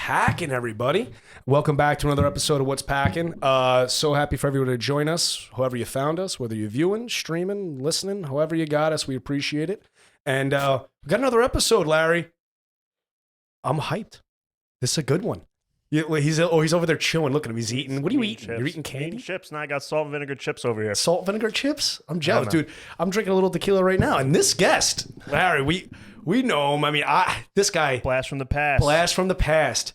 Pac'n, everybody? Welcome back to another episode of What's Pac'n. So happy for everyone to join us, whoever you found us, whether you're viewing, streaming, listening, however you got us, we appreciate it. And we got another episode, Larry. I'm hyped. This is a good one. He's over there chilling. Look at him. He's eating. What are you eating? Chips. You're eating candy? Eating chips, and I got salt and vinegar chips over here. Salt vinegar chips? I'm jealous, dude. I'm drinking a little tequila right now. And this guest, Larry, we know him. I mean, this guy. Blast from the past. Blast from the past.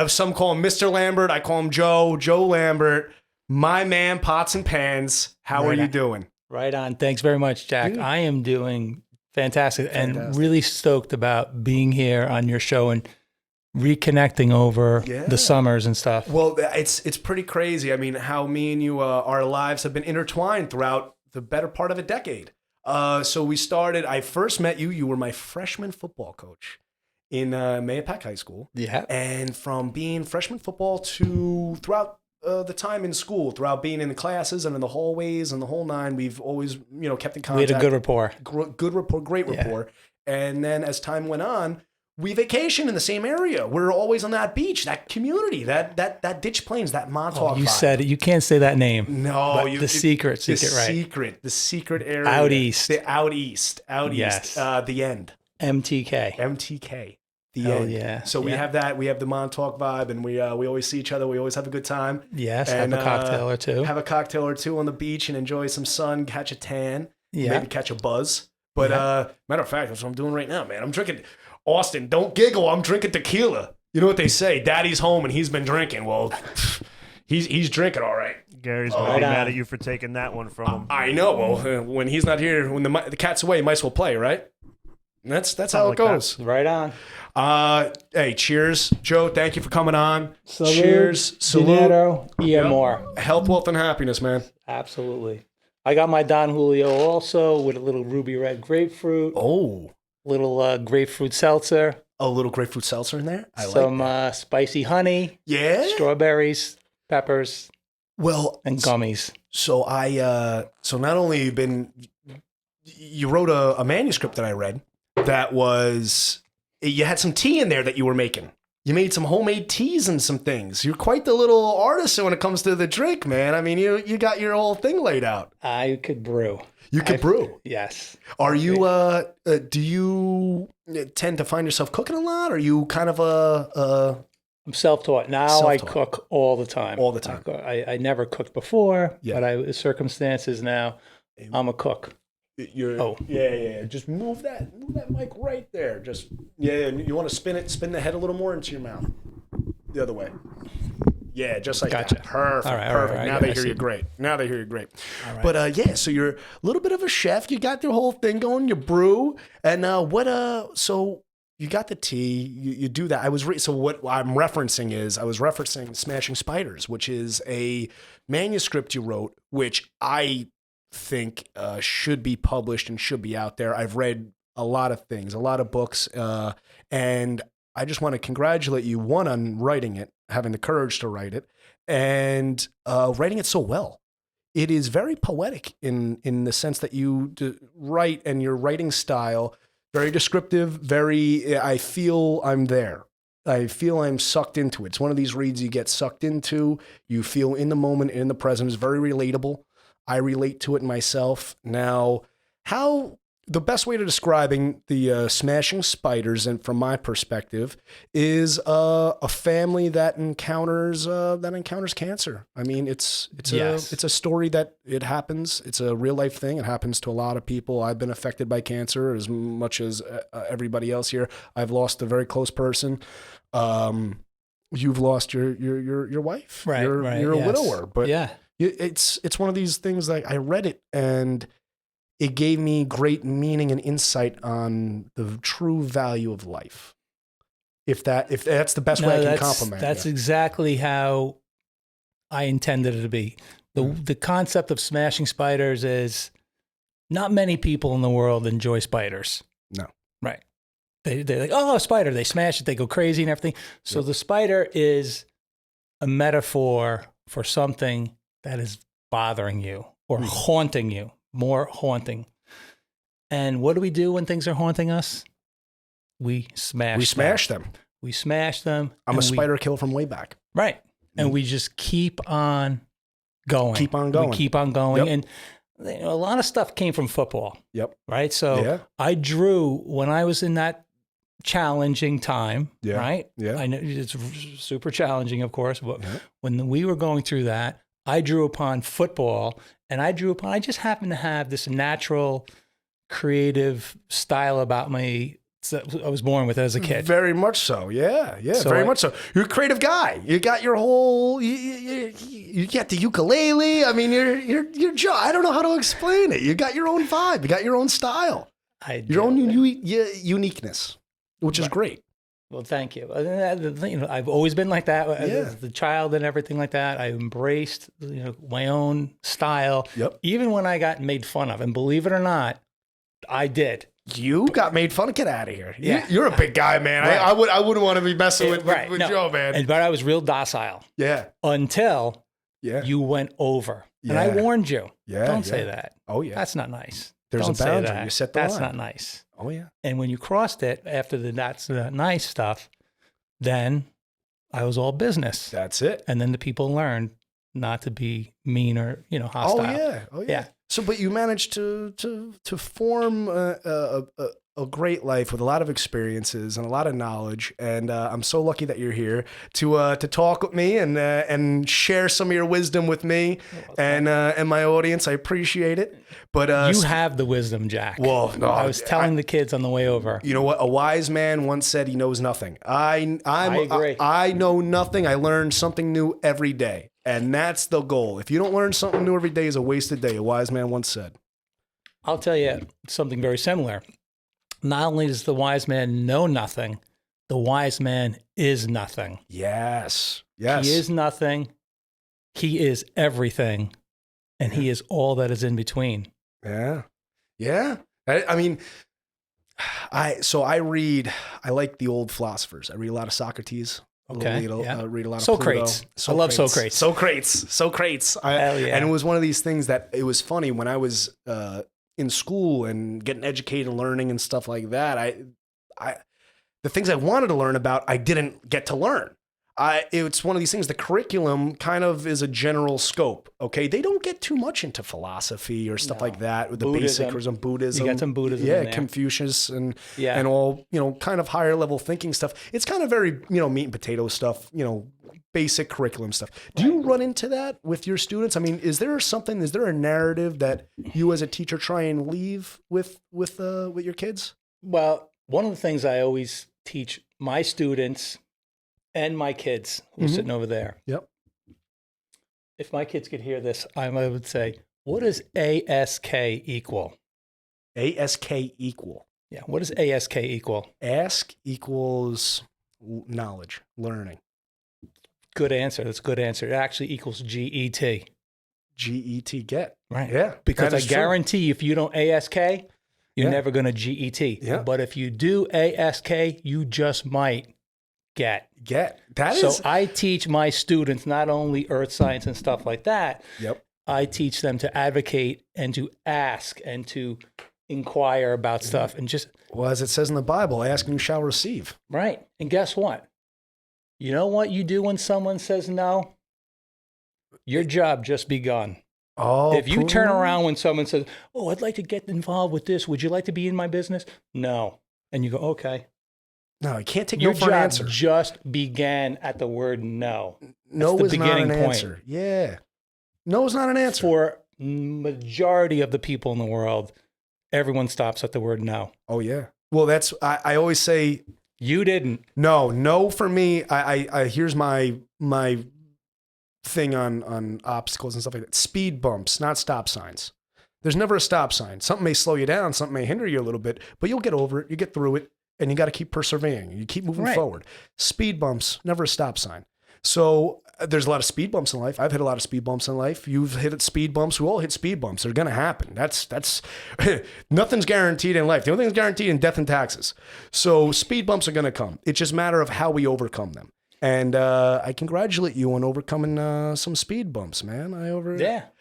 Some call him Mr. Lambert. I call him Joe Lambert. My man, Pots and Pans. How are you doing? Right on. Thanks very much, Jack. Dude. I am doing fantastic and really stoked about being here on your show and reconnecting over the summers and stuff. Well, it's pretty crazy. I mean, how me and you, our lives have been intertwined throughout the better part of a decade. So we started, I first met you. You were my freshman football coach in Montauk High School. Yeah. And from being freshman football to throughout the time in school, throughout being in the classes and in the hallways and the whole nine, we've always, kept in contact. We had a good rapport. Good rapport, great rapport. And then as time went on, we vacation in the same area. We're always on that beach, that community, that ditch plains, that Montauk. You vibe. said it. You can't say that name. No, the secret, right? The secret area. Out east. Out east. Yes. The end. MTK. The end. Yeah. So we have that. We have the Montauk vibe, and we always see each other. We always have a good time. Yes. And, have a cocktail or two. Have a cocktail or two on the beach and enjoy some sun, catch a tan, maybe catch a buzz. But matter of fact, that's what I'm doing right now, man. I'm drinking. Austin, don't giggle. I'm drinking tequila. You know what they say? Daddy's home and he's been drinking. Well, he's drinking all right. Gary's going to be mad at you for taking that one from him. I know. Well, when he's not here, when the cat's away, you might as well play, right? That's how it goes. Right on. Hey, cheers. Joe, thank you for coming on. Salute, cheers. Salute. Dinero, y amor. Health, wealth, and happiness, man. Absolutely. I got my Don Julio also with a little ruby red grapefruit. Oh. Little grapefruit seltzer. A little grapefruit seltzer in there? Some spicy honey. Yeah? Strawberries, peppers, and gummies. So so not only you wrote a manuscript that I read that was, you had some tea in there that you were making. You made some homemade teas and some things. You're quite the little artist when it comes to the drink, man. I mean, you got your whole thing laid out. I could brew. You could brew? Yes. Are you, do you tend to find yourself cooking a lot? Or are you kind of I'm self-taught. Now I cook all the time. All the time. I never cooked before, but circumstances now, I'm a cook. Yeah. Just move that mic right there. Just, you want to spin the head a little more into your mouth. The other way. Yeah, just like that. Perfect. All right. Now they hear you great. All right. But so you're a little bit of a chef. You got your whole thing going. You brew, and so you got the tea. You do that. So what I'm referencing is I was referencing Smashing Spiders, which is a manuscript you wrote, which I think should be published and should be out there. I've read a lot of things, a lot of books, and I just want to congratulate you, one, on writing it, having the courage to write it, and writing it so well. It is very poetic in the sense that you write, and your writing style, very descriptive, I feel I'm there. I feel I'm sucked into it. It's one of these reads you get sucked into. You feel in the moment, in the present. It's very relatable. I relate to it myself. Now, the best way to describing the Smashing Spiders, and from my perspective, is a family that encounters cancer. I mean, it's a story that it happens. It's a real life thing. It happens to a lot of people. I've been affected by cancer as much as everybody else here. I've lost a very close person. You've lost your wife. Right. You're a widower, but yeah. It's one of these things that I read it and it gave me great meaning and insight on the true value of life. If that's the best way I can compliment. That's exactly how I intended it to be. The concept of Smashing Spiders is not many people in the world enjoy spiders. No. Right. They're like, oh, a spider. They smash it. They go crazy and everything. So the spider is a metaphor for something that is bothering you or haunting you, more haunting. And what do we do when things are haunting us? We smash them. we smash them. I'm a spider kill from way back. Right. And we just keep on going. Keep on going. We keep on going. Yep. And a lot of stuff came from football. Yep. Right. So I drew when I was in that challenging time. Yeah. Right. Yeah. I know it's super challenging, of course, but when we were going through that, I drew upon football, and I just happened to have this natural creative style about me that I was born with as a kid. Very much so. Yeah. So very much so. You're a creative guy. You got your whole, you got the ukulele. I mean, you're Joe. I don't know how to explain it. You got your own vibe. You got your own style. Your own uniqueness, which is great. Well, thank you. I've always been like that as the child and everything like that. I embraced, my own style. Yep. Even when I got made fun of, and believe it or not, I did. You got made fun of? Get out of here. Yeah. You're a big guy, man. Right. I wouldn't want to be messing with Joe, man. But I was real docile. Yeah. Until you went over. Yeah. And I warned you. Yeah. Don't say that. Oh, yeah. That's not nice. There's a boundary. You set the line. That's not nice. Oh, yeah. And when you crossed it after the that's not nice stuff, then I was all business. That's it. And then the people learned not to be mean or, hostile. Oh, yeah. So, but you managed to form a great life with a lot of experiences and a lot of knowledge, and I'm so lucky that you're here to talk with me and share some of your wisdom with me and my audience. I appreciate it. But you have the wisdom, Jack. Well, no, I was telling the kids on the way over. You know what? A wise man once said he knows nothing. I agree. I know nothing. I learn something new every day. And that's the goal. If you don't learn something new every day, is a wasted day, a wise man once said. I'll tell you something very similar. Not only does the wise man know nothing, the wise man is nothing. Yes. He is nothing. He is everything. And he is all that is in between. Yeah. I mean, I like the old philosophers. I read a lot of Socrates. Okay. Read a lot of Socrates. Pluto. I love Socrates. Socrates. Hell yeah. And it was one of these things that it was funny when I was in school and getting educated and learning and stuff like that. The things I wanted to learn about, I didn't get to learn. It's one of these things, the curriculum kind of is a general scope, okay? They don't get too much into philosophy or stuff like that, with the basic or some Buddhism. You got some Buddhism in there. Confucius and all, kind of higher level thinking stuff. It's kind of very, meat and potato stuff, basic curriculum stuff. Do you run into that with your students? I mean, is there a narrative that you as a teacher try and leave with your kids? Well, one of the things I always teach my students and my kids who are sitting over there. Yep. If my kids could hear this, I would say, what does ASK equal? ASK equal. Yeah. What does ASK equal? Ask equals knowledge, learning. Good answer. That's a good answer. It actually equals GET. GET, get. Right. Yeah. Because I guarantee if you don't ASK, you're never going to GET. Yeah. But if you do ASK, you just might get. So I teach my students not only earth science and stuff like that. Yep. I teach them to advocate and to ask and to inquire about stuff and just. Well, as it says in the Bible, ask and you shall receive. Right. And guess what? You know what you do when someone says no? Your job just begun. Oh, if you turn around when someone says, "Oh, I'd like to get involved with this. Would you like to be in my business?" No. And you go, "Okay." No, you can't take no for an answer. Your job just began at the word no. No is not an answer. Yeah. No is not an answer. For majority of the people in the world, everyone stops at the word no. Oh, yeah. Well, I always say. You didn't. No for me. I here's my thing on obstacles and stuff like that. Speed bumps, not stop signs. There's never a stop sign. Something may slow you down. Something may hinder you a little bit, but you'll get over it. You get through it. And you got to keep persevering. You keep moving forward. Speed bumps, never a stop sign. So there's a lot of speed bumps in life. I've hit a lot of speed bumps in life. You've hit speed bumps. We all hit speed bumps. They're going to happen. That's nothing's guaranteed in life. The only thing that's guaranteed in death and taxes. So speed bumps are going to come. It's just a matter of how we overcome them. And I congratulate you on overcoming some speed bumps, man.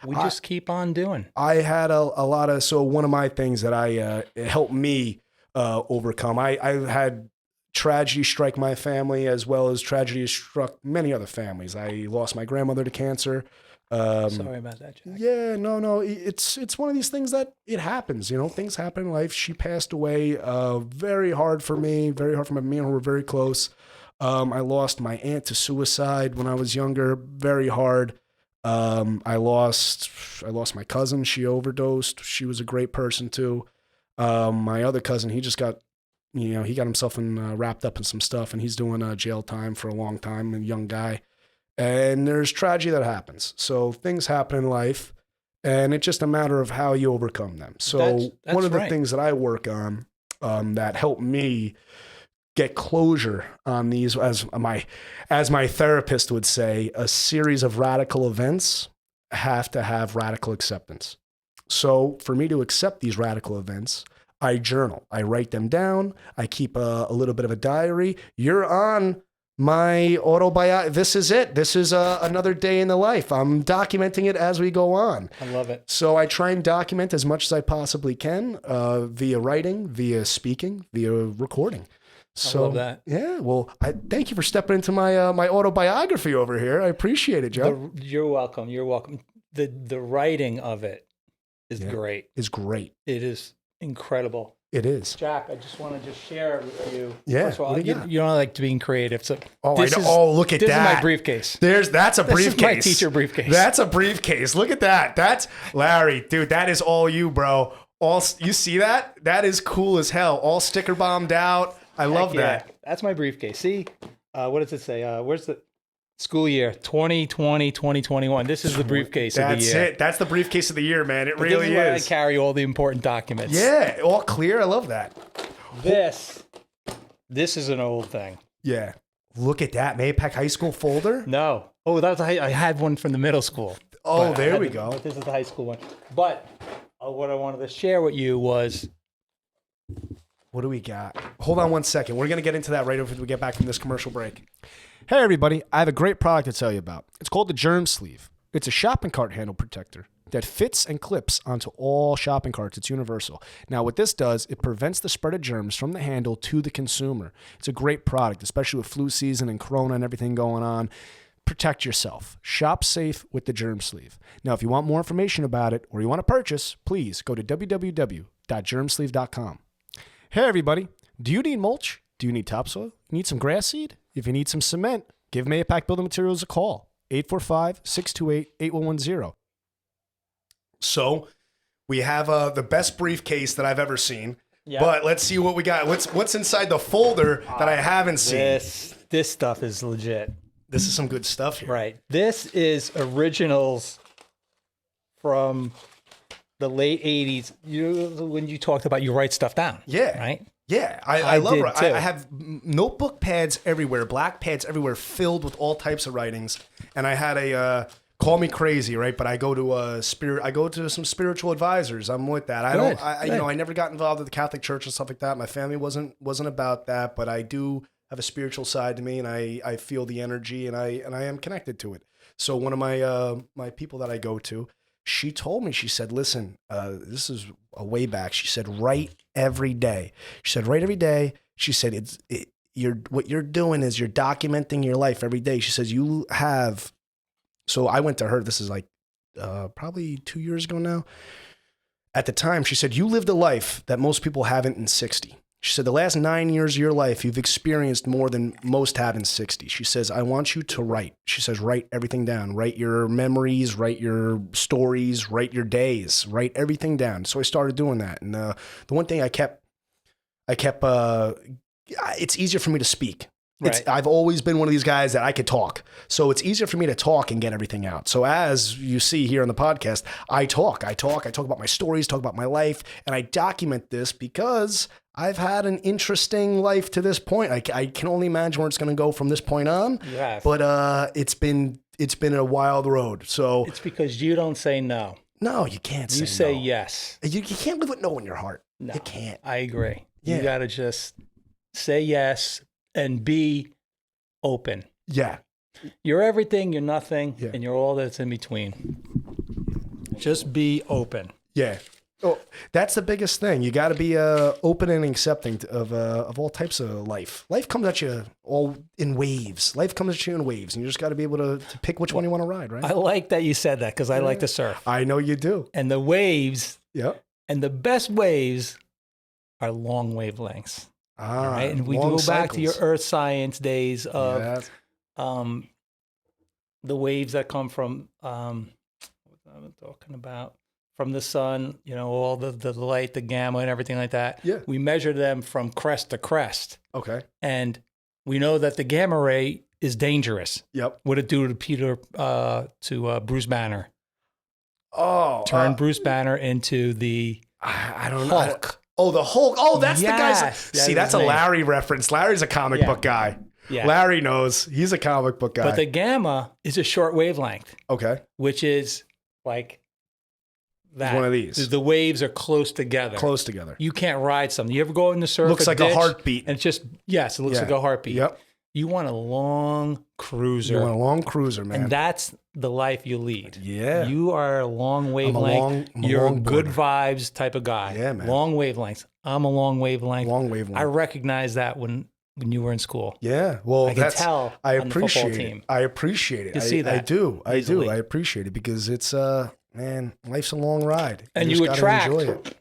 We just keep on doing. I had a lot of, so one of my things that helped me overcome. I had tragedy strike my family as well as tragedy has struck many other families. I lost my grandmother to cancer. Sorry about that, Jack. Yeah, no. It's one of these things that it happens. You know, things happen in life. She passed away. Very hard for me. Very hard for me and her were very close. I lost my aunt to suicide when I was younger. Very hard. I lost my cousin. She overdosed. She was a great person too. My other cousin, he just got, he got himself wrapped up in some stuff, and he's doing jail time for a long time. A young guy, and there's tragedy that happens. So things happen in life, and it's just a matter of how you overcome them. So that's one of the things that I work on that helped me get closure on these, as my therapist would say, a series of radical events have to have radical acceptance. So for me to accept these radical events, I journal. I write them down. I keep a little bit of a diary. You're on my autobiography. This is it. This is another day in the life. I'm documenting it as we go on. I love it. So I try and document as much as I possibly can via writing, via speaking, via recording. So, I love that. Yeah, well, I thank you for stepping into my my autobiography over here. I appreciate it, Joe. You're welcome. You're welcome. The writing of it is great. It's great. It is incredible. It is. Jack, I just want to share it with you. Yeah. First of all, you don't like being creative. So look at that. This is my briefcase. That's a briefcase. This is my teacher briefcase. That's a briefcase. Look at that. That's Larry, dude. That is all you, bro. You see that? That is cool as hell. All sticker bombed out. I love that. That's my briefcase. See, what does it say? Where's the school year? 2020, 2021. This is the briefcase of the year. That's it. That's the briefcase of the year, man. It really is. Where I carry all the important documents. Yeah, all clear. I love that. This is an old thing. Yeah. Look at that. Mayapack High School folder? No. Oh, I had one from the middle school. Oh, there we go. But this is the high school one. But what I wanted to share with you was... What do we got? Hold on one second. We're going to get into that right after we get back from this commercial break. Hey, everybody. I have a great product to tell you about. It's called the Germ Sleeve. It's a shopping cart handle protector that fits and clips onto all shopping carts. It's universal. Now, what this does, it prevents the spread of germs from the handle to the consumer. It's a great product, especially with flu season and corona and everything going on. Protect yourself. Shop safe with the Germ Sleeve. Now, if you want more information about it or you want to purchase, please go to www.germsleeve.com. Hey, everybody. Do you need mulch? Do you need topsoil? Need some grass seed? If you need some cement, give Mayapack Building Materials a call. 845-628-8110. So we have the best briefcase that I've ever seen. Yep. But let's see what we got. What's inside the folder that I haven't seen? This stuff is legit. This is some good stuff here. Right. This is originals from the late 80s. When you talked about you write stuff down. Yeah. Right? Yeah. I love it. I have notebook pads everywhere, black pads everywhere filled with all types of writings. And I had a call me crazy, right? But I go to some spiritual advisors. I'm with that. I never got involved with the Catholic Church and stuff like that. My family wasn't about that, but I do have a spiritual side to me, and I feel the energy, and I am connected to it. So one of my people that I go to, she told me, she said, listen, this is a way back. She said, write every day. She said, write every day. She said, what you're doing is you're documenting your life every day. She says, so I went to her, this is like probably 2 years ago now. At the time, she said, you lived a life that most people haven't in 60. She said, the last 9 years of your life, you've experienced more than most have in 60. She says, I want you to write. She says, write everything down. Write your memories, write your stories, write your days, write everything down. So I started doing that. And the one thing I kept, it's easier for me to speak. Right. I've always been one of these guys that I could talk. So it's easier for me to talk and get everything out. So as you see here on the podcast, I talk about my stories, talk about my life, and I document this because I've had an interesting life to this point. I can only imagine where it's going to go from this point on. Yes. But it's been a wild road. So it's because you don't say no. No, you can't say no. You say yes. You can't live with no in your heart. No, you can't. I agree. Yeah. You got to just say yes and be open. Yeah. You're everything, you're nothing, yeah. and you're all that's in between. Just be open. Yeah. Oh, that's the biggest thing. You got to be open and accepting of all types of life. Life comes at you all in waves. Life comes at you in waves, and you just got to be able to pick which one you want to ride, right? I like that you said that because I like to surf. I know you do. And the waves, Yep. and the best waves are long wavelengths. Right? And we go back to your earth science days of the waves that come from, what I'm talking about, from the sun, all the light, the gamma and everything like that. Yeah. We measure them from crest to crest. Okay. And we know that the gamma ray is dangerous. Yep. What it do to Bruce Banner? Oh. Turn Bruce Banner into the I don't Hulk. know. The Hulk. Oh, that's the guy's. Yes, See, that's a Larry reference. Larry's a comic book guy. Yeah. Larry knows. He's a comic book guy. But the gamma is a short wavelength. Okay. Which is like that. One of these. The waves are close together. Close together. You can't ride something. You ever go in the surf? Looks like a heartbeat. And it's just, yes, it looks like a heartbeat. Yep. You want a long cruiser. You want a long cruiser, man. And that's the life you lead. Yeah. You are a long wavelength. You're a good vibes type of guy. Yeah, man. Long wavelengths. I'm a long wavelength. Long wavelength. I recognize that when you were in school. Yeah. Well, I can tell I on the football appreciate team. it. I appreciate it. You see that I do. easily. I appreciate it because it's man, life's a long ride. And you attract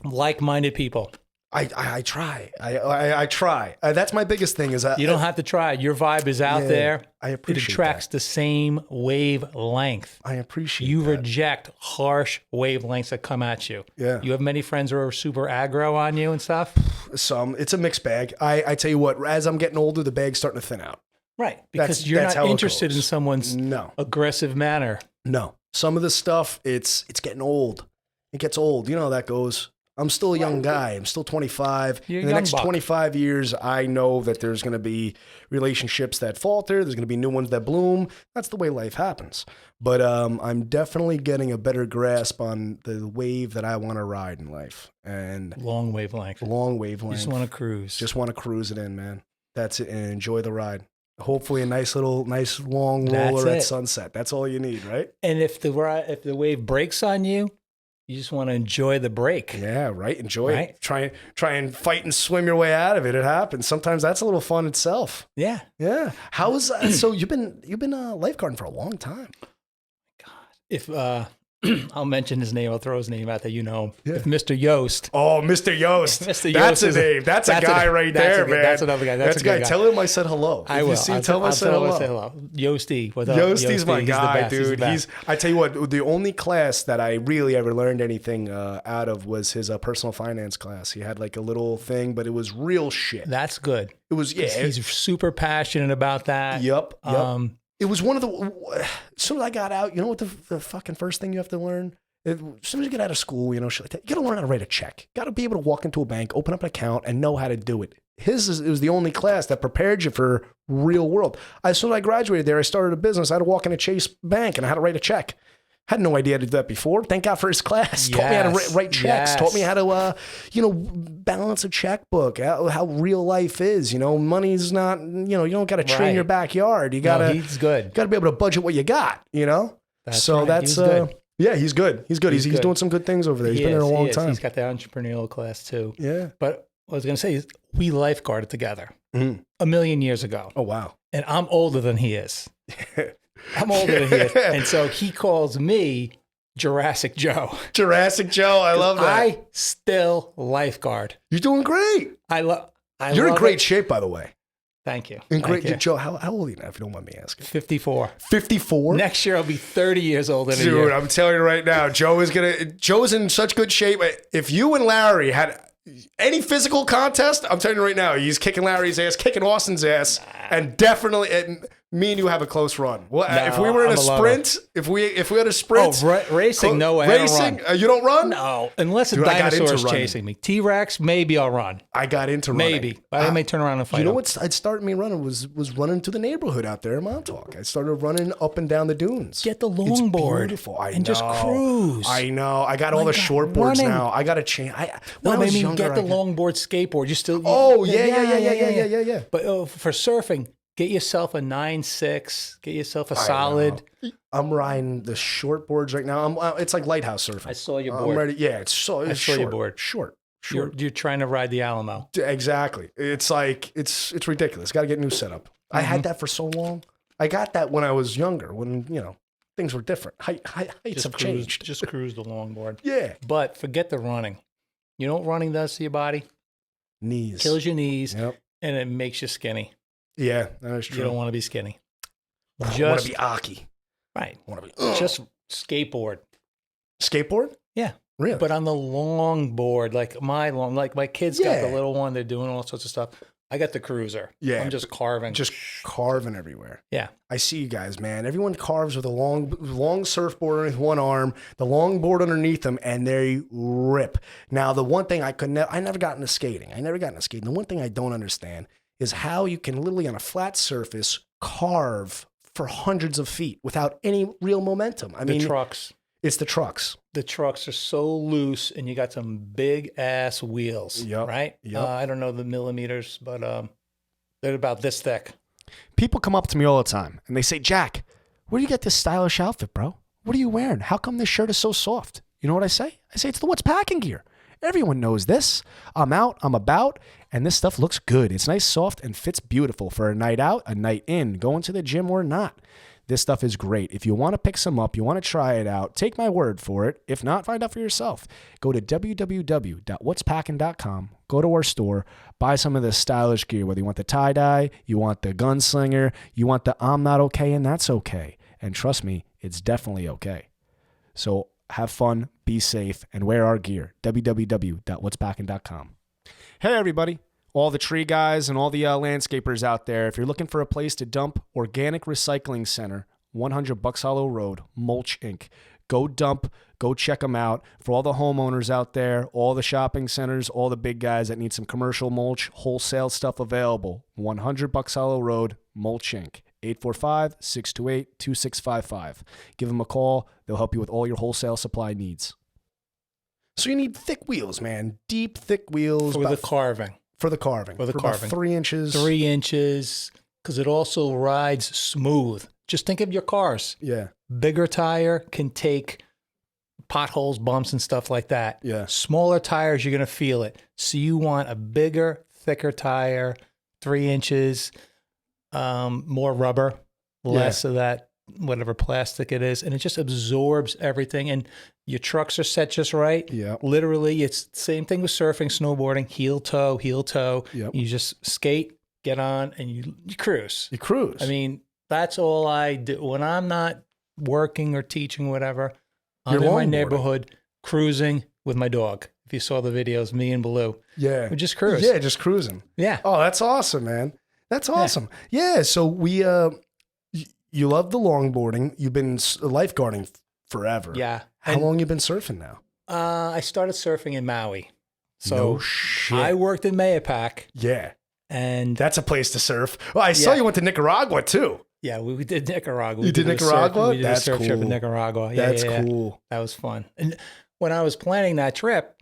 like-minded people. I try. I try. That's my biggest thing is you don't have to try. Your vibe is out there. I appreciate it attracts the same wavelength. I appreciate you that. reject harsh wavelengths that come at you. Yeah. You have many friends who are super aggro on you and stuff? It's a mixed bag. I tell you what, as I'm getting older, the bag's starting to thin out. Right. Because you're not interested in someone's aggressive manner. No. Some of the stuff, it's getting old. It gets old. You know how that goes. I'm still a young guy. I'm still 25. In the next 25 years, I know that there's going to be relationships that falter. There's going to be new ones that bloom. That's the way life happens. But I'm definitely getting a better grasp on the wave that I want to ride in life. And long wavelength. Long wavelength. You just want to cruise. Just want to cruise it in, man. That's it. And enjoy the ride. Hopefully a nice long roller at sunset. That's all you need, right? And if the wave breaks on you, you just want to enjoy the break. Yeah, right. Enjoy it. Try and fight and swim your way out of it. It happens. Sometimes that's a little fun itself. Yeah. Yeah. How's so you've been lifeguarding for a long time. God. If I'll mention his name, I'll throw his name out there, If Mr. Yost. Oh, Mr. Yost. Mr. That's his name. That's a guy right there, man. That's another guy. That's a guy. guy. Tell him I said hello. I will. Tell him I said hello. Yosty. What's up? Yosty's my guy, He's dude. I tell you what, the only class that I really ever learned anything out of was his personal finance class. He had like a little thing, but it was real shit. That's good. It was, He's super passionate about that. Yep. It was one of as soon as I got out, you know what the fucking first thing you have to learn? As soon as you get out of school, shit like that, you got to learn how to write a check. Got to be able to walk into a bank, open up an account, and know how to do it. It was the only class that prepared you for real world. As soon as I graduated there, I started a business. I had to walk in a Chase bank and I had to write a check. Had no idea how to do that before. Thank God for his class. Taught me how to write checks. Taught me how to, balance a checkbook. How real life is. Money's not. You don't got to train your backyard. You got to. He's good. Got to be able to budget what you got. That's right. He's good. Yeah, he's good. He's good. He's doing some good things over there. He's been there a long time. He's got the entrepreneurial class too. Yeah. But what I was going to say is we lifeguarded together a million years ago. Oh, wow. And I'm older than he is. I'm older than he is. And so he calls me Jurassic Joe. Jurassic Joe. I love that. I still lifeguard. You're doing great. You're in great shape, by the way. Thank you. Joe, how old are you now, if you don't mind me asking? 54. 54? Next year, I'll be 30 years old. Dude, I'm telling you right now, Joe's in such good shape. If you and Larry had any physical contest, I'm telling you right now, he's kicking Larry's ass, kicking Austin's ass, and definitely... me and you have a close run. Well, if we were in a sprint, if we had a sprint, racing, no way. Racing, you don't run? No, unless a dinosaur is chasing me. T-Rex, maybe I'll run. I got into running. Maybe, but I may turn around and fight. You know what? I'd started me running was running to the neighborhood out there in Montauk. I started running up and down the dunes. Get the longboard. It's beautiful. I and know. just cruise. I know. I got all the short boards now. I got to change. When I was younger, get the longboard skateboard. You still? Yeah. But for surfing. Get yourself a 9.6. Get yourself a solid. I'm riding the short boards right now. It's like lighthouse surfing. I saw your board. I'm ready. Yeah, it's saw short, your board. Short. You're trying to ride the Alamo. Exactly. It's like it's ridiculous. Got to get a new setup. I had that for so long. I got that when I was younger. When things were different. Heights have changed. Just cruise the longboard. Yeah. But forget the running. You know what running does to your body? Knees. Kills your knees. Yep. And it makes you skinny. Yeah, that is true. You don't want to be skinny. I want to be Aki. Right. I want to be just skateboard. Skateboard? Yeah. Really? But on the long board, like my kids got the little one, they're doing all sorts of stuff. I got the cruiser. Yeah. I'm just carving. Just carving everywhere. Yeah. I see you guys, man. Everyone carves with a long surfboard with one arm, the long board underneath them, and they rip. Now, the one thing I never got into skating. The one thing I don't understand is how you can literally on a flat surface carve for hundreds of feet without any real momentum. I mean, trucks. It's the trucks. The trucks are so loose, and you got some big ass wheels, right? Yep. I don't know the millimeters, but they're about this thick. People come up to me all the time, and they say, Jack, where do you get this stylish outfit, bro? What are you wearing? How come this shirt is so soft? You know what I say? I say, it's the What's Pac'n gear. Everyone knows this. I'm out, I'm about, and this stuff looks good. It's nice, soft, and fits beautiful for a night out, a night in, going to the gym or not. This stuff is great. If you want to pick some up, you want to try it out, take my word for it. If not, find out for yourself. Go to www.whatspac'n.com, go to our store, buy some of this stylish gear, whether you want the tie-dye, you want the gunslinger, you want the I'm not okay and that's okay. And trust me, it's definitely okay. So have fun, be safe, and wear our gear. www.whatspac'n.com. Hey, everybody. All the tree guys and all the landscapers out there, if you're looking for a place to dump, Organic Recycling Center, 100 Bucks Hollow Road, Mulch Inc. Go dump, go check them out. For all the homeowners out there, all the shopping centers, all the big guys that need some commercial mulch, wholesale stuff available, 100 Bucks Hollow Road, Mulch Inc. 845-628-2655. Give them a call. They'll help you with all your wholesale supply needs. So you need thick wheels, man. Deep, thick wheels. For the carving. For the carving. For the carving. 3 inches. 3 inches, because it also rides smooth. Just think of your cars. Yeah. Bigger tire can take potholes, bumps, and stuff like that. Yeah. Smaller tires, you're going to feel it. So you want a bigger, thicker tire, 3 inches, more rubber, less of that, whatever plastic it is. And it just absorbs everything. And your trucks are set just right. Yeah. Literally, it's the same thing with surfing, snowboarding, heel toe. Yep. You just skate, get on, and you cruise. You cruise. I mean, that's all I do. When I'm not working or teaching, whatever, I'm in my neighborhood cruising with my dog. If you saw the videos, me and Baloo. Yeah. We just cruise. Yeah, just cruising. Yeah. Oh, that's awesome, man. That's awesome. Yeah, so we, you love the longboarding. You've been lifeguarding forever. Yeah. How long you been surfing now? I started surfing in Maui. So no shit. I worked in Mayapack. Yeah. And that's a place to surf. Well, I saw you went to Nicaragua too. Yeah, we did Nicaragua. You did Nicaragua? We did a surf trip in Nicaragua. Yeah, that's cool. That was fun. And when I was planning that trip,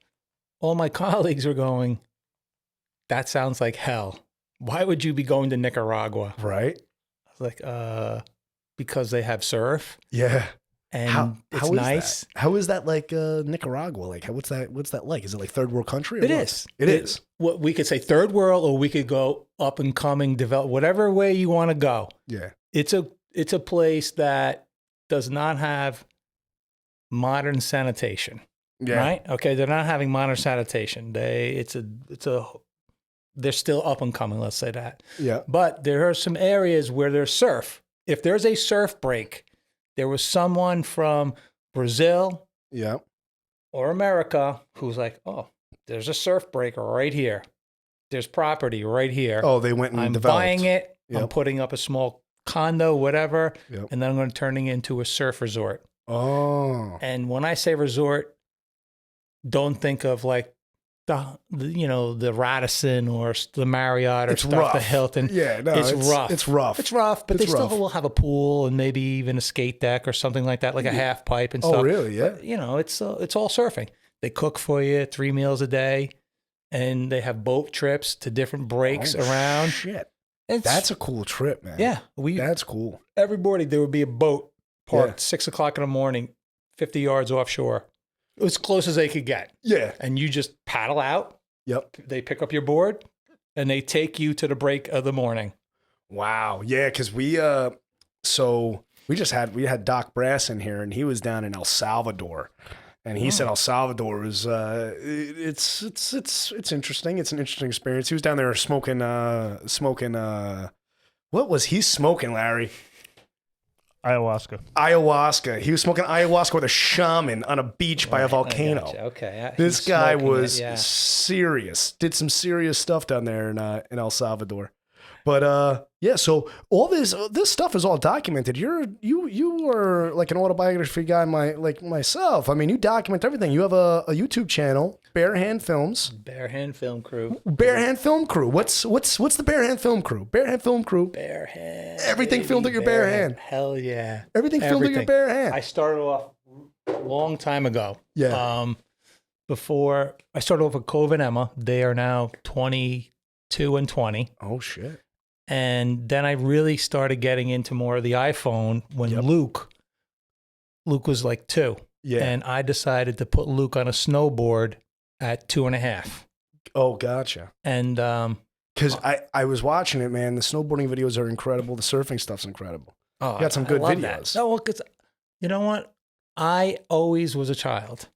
all my colleagues were going, that sounds like hell. Why would you be going to Nicaragua? Right. I was like, because they have surf. Yeah. And it's nice. How is that like Nicaragua? Like, what's that like? Is it like third world country? It is. It is. What we could say third world, or we could go up and coming, develop, whatever way you want to go. Yeah. It's a place that does not have modern sanitation. Yeah. Right? Okay, they're not having modern sanitation. They're still up and coming, let's say that. Yeah. But there are some areas where there's surf. If there's a surf break, there was someone from Brazil or America who's like, oh, there's a surf break right here. There's property right here. Oh, they went and I'm developed. buying it. Yep. I'm putting up a small condo, whatever, and then I'm going to turn it into a surf resort. Oh. And when I say resort, don't think of like the Radisson or the Marriott or the Hilton. Yeah, no, it's rough. It's rough. It's rough, but they still will have a pool and maybe even a skate deck or something like that, like a half pipe and stuff. Oh, really? Yeah. But, it's all surfing. They cook for you 3 meals a day, and they have boat trips to different breaks around. Shit. That's a cool trip, man. Yeah. That's cool. Every morning there would be a boat parked 6 o'clock in the morning, 50 yards offshore. As close as they could get. Yeah. And you just paddle out. Yep. They pick up your board and they take you to the break of the morning. Wow. Yeah, because we had Doc Brass in here, and he was down in El Salvador, and he said El Salvador was it's interesting. It's an interesting experience. He was down there smoking what was he smoking, Larry? Ayahuasca. He was smoking ayahuasca with a shaman on a beach by a volcano. Gotcha. Okay. This guy was serious. Did some serious stuff down there in El Salvador. But so all this stuff is all documented. You are like an autobiography guy, like myself. I mean, you document everything. You have a YouTube channel, Bare Hand Films. Bare Hand Film Crew. Bare Hand Film Crew. What's the Bare Hand Film Crew? Bare Hand Film Crew. Bare hand. Everything filmed at your bare hand. Hell yeah. Everything filmed at your bare hand. I started off a long time ago. Yeah. Before I started off with Cove and Emma, they are now 22 and 20. Oh shit. And then I really started getting into more of the iPhone when Luke was like 2. Yeah. And I decided to put Luke on a snowboard at 2.5. Oh, gotcha. And because I was watching it, man. The snowboarding videos are incredible. The surfing stuff's incredible. Oh, you got some good videos. No, well, because you know what? I always was a child.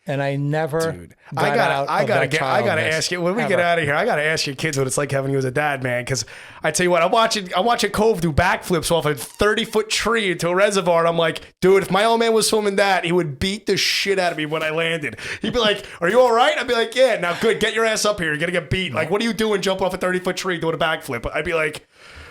And I never. Dude, I gotta ask you when we get out of here. I gotta ask your kids what it's like having you as a dad, man. Because I tell you what, I'm watching Cove do backflips off a 30-foot tree into a reservoir, and I'm like, dude, if my old man was swimming that, he would beat the shit out of me when I landed. He'd be like, "Are you all right?" I'd be like, "Yeah, now good, get your ass up here. You're gonna get beat. Like, what are you doing, jumping off a 30-foot tree doing a backflip?" I'd be like,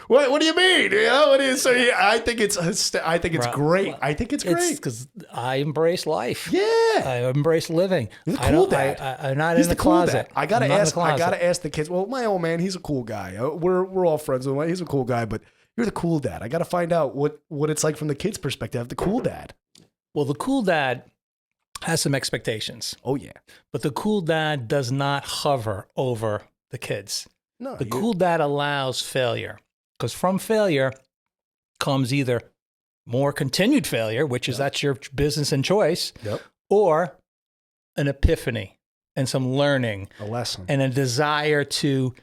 What do you mean? You know, what is so? Yeah, I think it's great. I think it's great because I embrace life. Yeah, I embrace living. He's a cool dad. I'm not in the closet. I gotta ask the kids. Well, my old man, he's a cool guy. We're all friends with him. He's a cool guy, but you're the cool dad. I gotta find out what it's like from the kids' perspective. The cool dad. Well, the cool dad has some expectations. Oh yeah, but the cool dad does not hover over the kids. No, the cool dad allows failure. Because from failure comes either more continued failure, which is that's your business and choice, or an epiphany and some learning, a lesson, and a desire to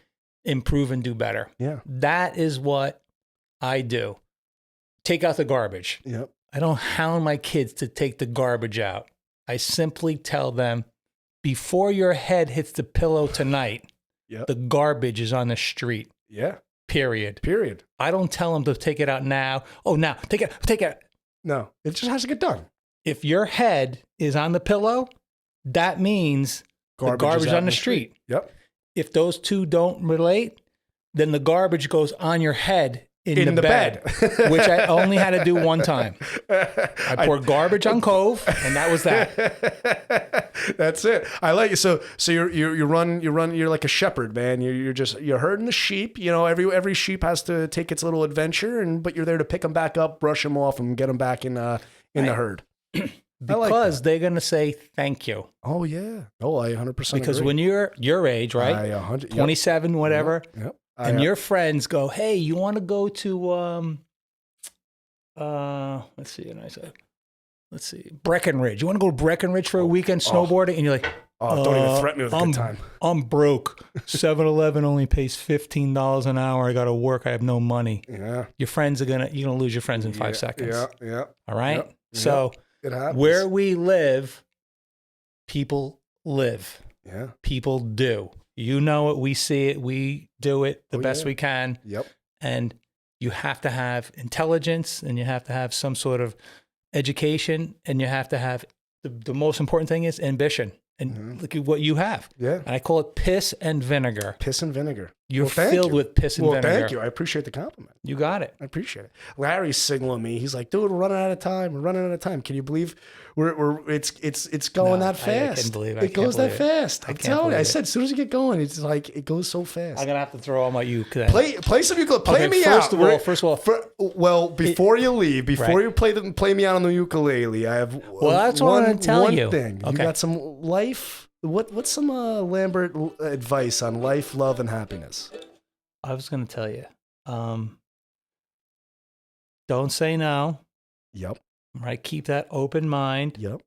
improve and do better. Yeah, that is what I do. Take out the garbage. Yep. I don't hound my kids to take the garbage out. I simply tell them, before your head hits the pillow tonight, the garbage is on the street. Yeah. Period. I don't tell them to take it out now. Oh, now take it. No, it just has to get done. If your head is on the pillow, that means garbage on the street. Yep. If those two don't relate, then the garbage goes on your head in the bed. Which I only had to do one time. I poured garbage on Cove, and that was that. That's it. I like you. So you're like a shepherd, man. You're herding the sheep. You know, every sheep has to take its little adventure, but you're there to pick them back up, brush them off, and get them back in the herd. Because they're gonna say thank you. Oh yeah. Oh, I 100% Because agree. when you're your age, right? 27, whatever. Yep. And your friends go, hey, you want to go to, let's see, Breckenridge. You want to go to Breckenridge for a weekend snowboarding? And you're like, don't even threaten me with a good time. I'm broke. 7-Eleven only pays $15 an hour. I got to work. I have no money. Yeah. Your friends you're going to lose your friends in 5 seconds. Yeah. All right. Yep. So it happens. Where we live, people live. Yeah. People do. You know it. We see it. We do it the best we can. Yep. And you have to have intelligence, and you have to have some sort of education, and you have to have the most important thing is ambition. And look at what you have. Yeah. And I call it piss and vinegar. Piss and vinegar. You're filled with piss and vinegar. Well, thank you. I appreciate the compliment. You got it. I appreciate it. Larry's signaling me. He's like, dude, we're running out of time. We're running out of time. Can you believe it's going that fast? I can't believe it. It goes that fast. I'm telling you. I said, as soon as you get going, it's like, it goes so fast. I'm going to have to throw all my ukulele. Play some ukulele. Play me out. First of all. Before you leave, you play me out on the ukulele, I have that's what I'm going to tell you. One thing. Okay. You got some life. What's some Lambert advice on life, love, and happiness? I was going to tell you, Don't say no. Yep. Right? Keep that open mind. Yep.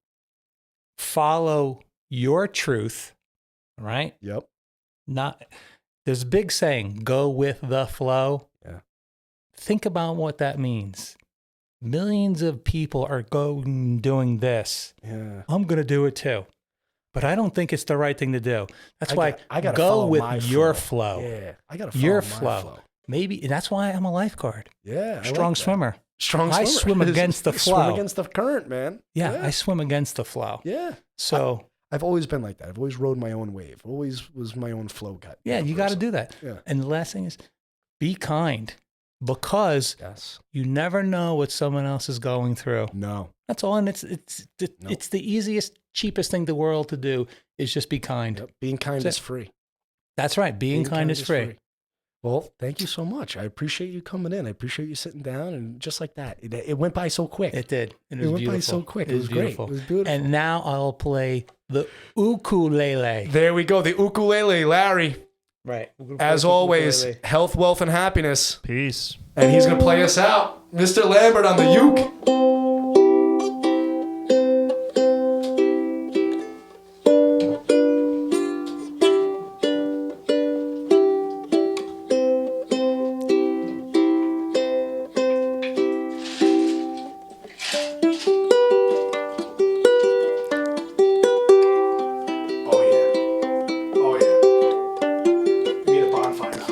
Follow your truth. Right? Yep. There's a big saying, go with the flow. Yeah. Think about what that means. Millions of people are doing this. Yeah. I'm going to do it too. But I don't think it's the right thing to do. That's why I gotta go with my your flow. Yeah. I got to follow Your my flow. Maybe that's why I'm a lifeguard. Yeah. Strong swimmer. Strong I swimmer. swim against the flow. Swim against the current, man. Yeah, I swim against the flow. Yeah. So I've always been like that. I've always rode my own wave. Always was my own flow guy. Yeah, you got to do that. Yeah. And the last thing is be kind, because you never know what someone else is going through. No. That's all. And it's the easiest, cheapest thing in the world to do is just be kind. Yep. Being kind is free. That's right. Being kind is free. Well, thank you so much. I appreciate you coming in. I appreciate you sitting down, and just like that, it went by so quick. It did. And it went beautiful. by so quick. It was beautiful. Great. It was beautiful. And now I'll play the ukulele. There we go. The ukulele, Larry. Right. As always, health, wealth, and happiness. Peace. And he's going to play us out. Mr. Lambert on the uke.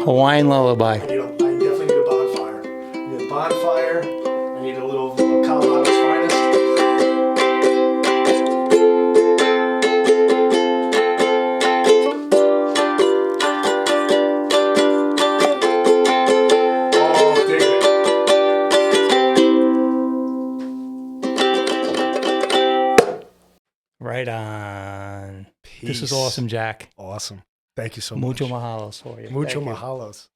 Hawaiian lullaby. I definitely need a bonfire. I need a bonfire. I need a little Colorado's finest. Oh, dig it. Right on. Peace. This is awesome, Jack. Awesome. Thank you so Mucho much. mahalos for you. Mucho mahalos.